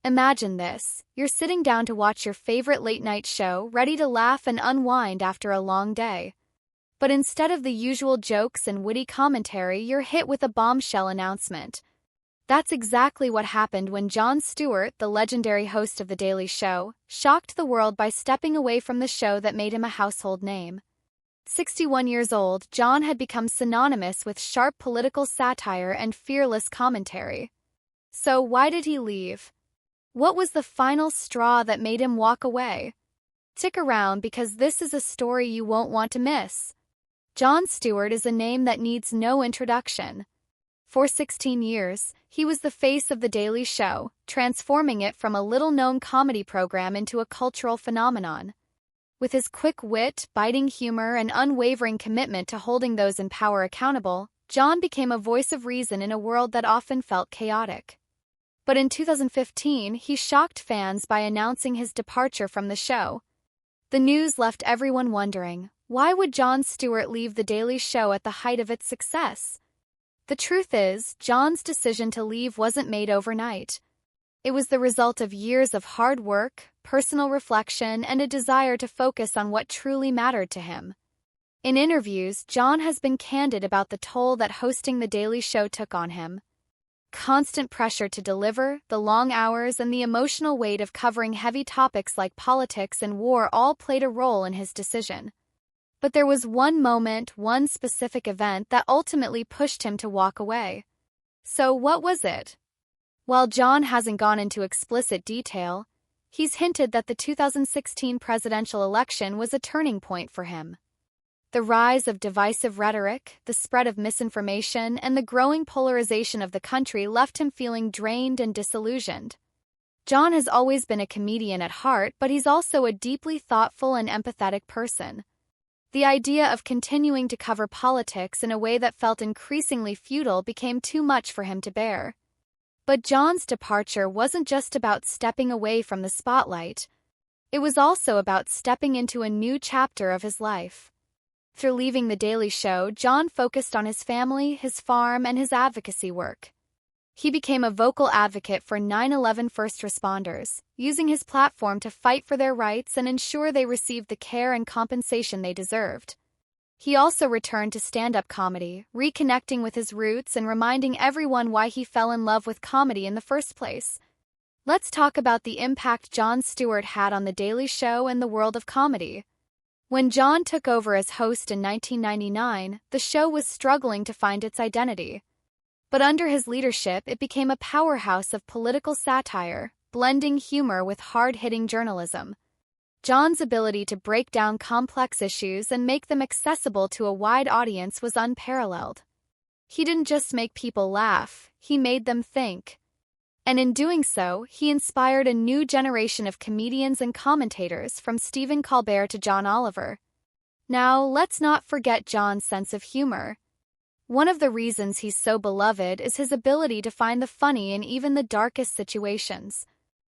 Imagine this. You're sitting down to watch your favorite late-night show, ready to laugh and unwind after a long day. But instead of the usual jokes and witty commentary, you're hit with a bombshell announcement. That's exactly what happened when Jon Stewart, the legendary host of The Daily Show, shocked the world by stepping away from the show that made him a household name. 61 years old, Jon had become synonymous with sharp political satire and fearless commentary. So why did he leave? What was the final straw that made him walk away? Stick around because this is a story you won't want to miss. Jon Stewart is a name that needs no introduction. For 16 years, he was the face of The Daily Show, transforming it from a little-known comedy program into a cultural phenomenon. With his quick wit, biting humor, and unwavering commitment to holding those in power accountable, Jon became a voice of reason in a world that often felt chaotic. But in 2015, he shocked fans by announcing his departure from the show. The news left everyone wondering, why would Jon Stewart leave The Daily Show at the height of its success? The truth is, Jon's decision to leave wasn't made overnight. It was the result of years of hard work, personal reflection, and a desire to focus on what truly mattered to him. In interviews, Jon has been candid about the toll that hosting The Daily Show took on him. Constant pressure to deliver, the long hours, and the emotional weight of covering heavy topics like politics and war all played a role in his decision. But there was one moment, one specific event that ultimately pushed him to walk away. So what was it? While Jon hasn't gone into explicit detail, he's hinted that the 2016 presidential election was a turning point for him. The rise of divisive rhetoric, the spread of misinformation, and the growing polarization of the country left him feeling drained and disillusioned. Jon has always been a comedian at heart, but he's also a deeply thoughtful and empathetic person. The idea of continuing to cover politics in a way that felt increasingly futile became too much for him to bear. But Jon's departure wasn't just about stepping away from the spotlight. It was also about stepping into a new chapter of his life. Through leaving The Daily Show, Jon focused on his family, his farm, and his advocacy work. He became a vocal advocate for 9/11 first responders, using his platform to fight for their rights and ensure they received the care and compensation they deserved. He also returned to stand-up comedy, reconnecting with his roots and reminding everyone why he fell in love with comedy in the first place. Let's talk about the impact Jon Stewart had on The Daily Show and the world of comedy. When Jon took over as host in 1999, the show was struggling to find its identity. But under his leadership, it became a powerhouse of political satire, blending humor with hard-hitting journalism. Jon's ability to break down complex issues and make them accessible to a wide audience was unparalleled. He didn't just make people laugh, he made them think. And in doing so, he inspired a new generation of comedians and commentators from Stephen Colbert to John Oliver. Now, let's not forget Jon's sense of humor. One of the reasons he's so beloved is his ability to find the funny in even the darkest situations.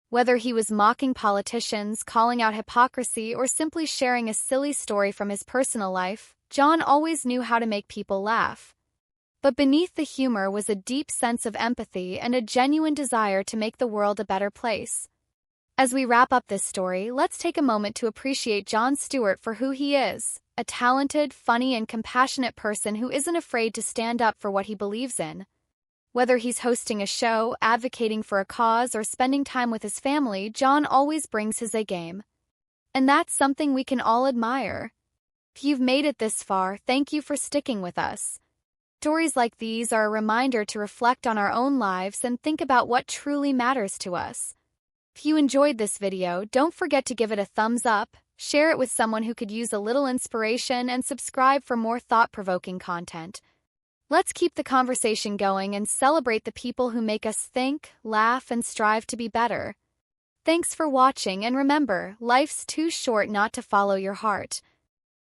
Whether he was mocking politicians, calling out hypocrisy, or simply sharing a silly story from his personal life, Jon always knew how to make people laugh. But beneath the humor was a deep sense of empathy and a genuine desire to make the world a better place. As we wrap up this story, let's take a moment to appreciate Jon Stewart for who he is, a talented, funny, and compassionate person who isn't afraid to stand up for what he believes in. Whether he's hosting a show, advocating for a cause, or spending time with his family, Jon always brings his A game. And that's something we can all admire. If you've made it this far, thank you for sticking with us. Stories like these are a reminder to reflect on our own lives and think about what truly matters to us. If you enjoyed this video, don't forget to give it a thumbs up, share it with someone who could use a little inspiration, and subscribe for more thought-provoking content. Let's keep the conversation going and celebrate the people who make us think, laugh, and strive to be better. Thanks for watching, and remember, life's too short not to follow your heart.